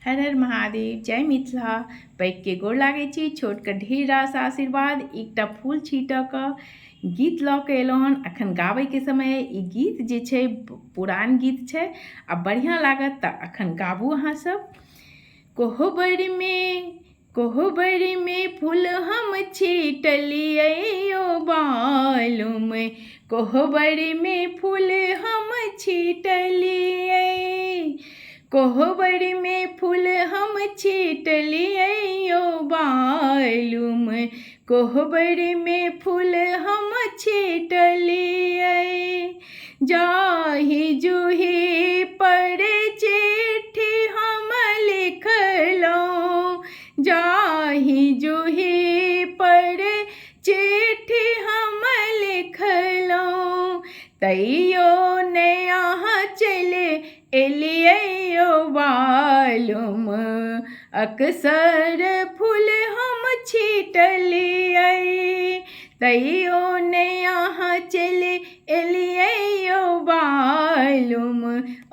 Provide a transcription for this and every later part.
हर हर महादेव। जय मिथिला। पैघ के गोर लागै छी, छोट के ढेर रास आशीर्वाद। एकटा फूल छीटऽ के गीत लऽ के एलहुँ हन। अखन गाबै के समय ई गीत जे छै पुरान गीत छै आ बढ़िआँ लागत तऽ अखन गाबू अहाँ सब। कोहबर में फूल हम छीटलियै ओ बालुम, कोहबर में फूल हम छीटलियै, कोहबर में फूल हम छीटलियै ओ बालुम, कोहबर में फूल हम छीटलियै। जाहि जूही पर चिट्ठी हम लिखलहुँ, जाहि जूही पर चिट्ठी हम लिखलहुँ, तैयो नहि अहाँ चलि एलियै ओ बालुम, अक्सर फूल हम छीटलियै, तैयो नहि अहाँ चलि एलियै ओ बालुम,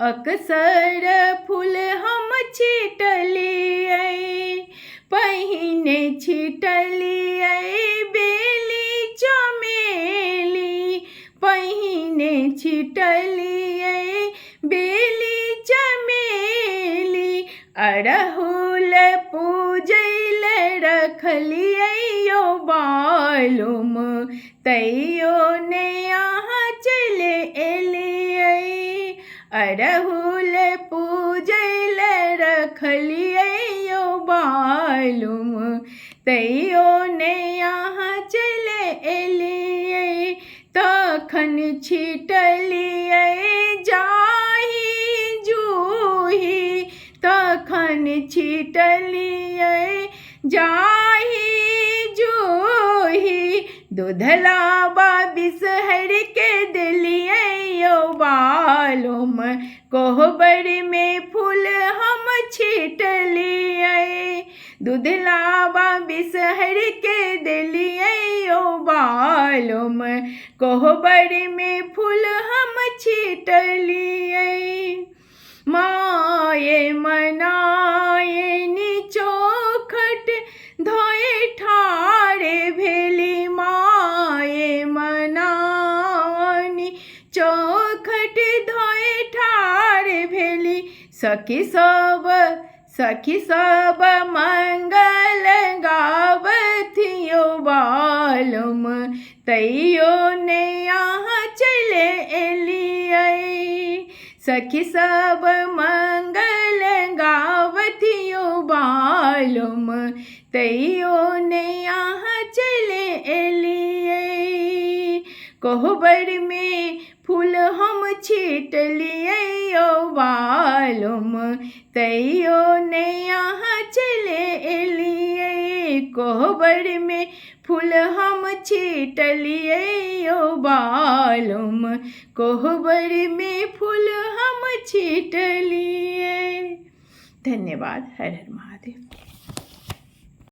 अक्सर फूल हम छीटलियै। पहिने छीटलियै बेली चमेली, पहिने छीटलियै बेली चमेली, अड़हुल पूजैल रखलियै ओ बालुम, तैयो नहि अहाँ चलि एलियै, अड़हुल पूजैल रखलियै ओ बालुम, तैयो नहि अहाँ चलि एलियै। तखन छीटलियै जाहि जूही, तखन छीटलियै जाहि जूही, दूधलाबा बिसहर के देलियै ओ बालुम, कोहबर में फूल हम छीटलियै, दूधलाबा बिसहर के देलियै ओ बालुम, कोहबर में फूल हम छीटलियै। माये मनायनी चौखट धोए ठाढ़ भेली, माये मनायनी चौखट धोए ठाढ़ भेली, सखी सब मंगल गावथियो बालुम, तैयो नहि अहाँ चलि एलियै, सखी सब मंगल गावथियो बालुम, तैयो नहि अहाँ चलि एलियै। कोहबर में फूल हम छीटलियै ओ बालुम, तैयो नहि अहाँ चलि एलियै, कोहबर में फूल हम छीटलियै ओ बालुम, कोहबर में फूल हम छीटलियै। धन्यवाद। हर हर महादेव।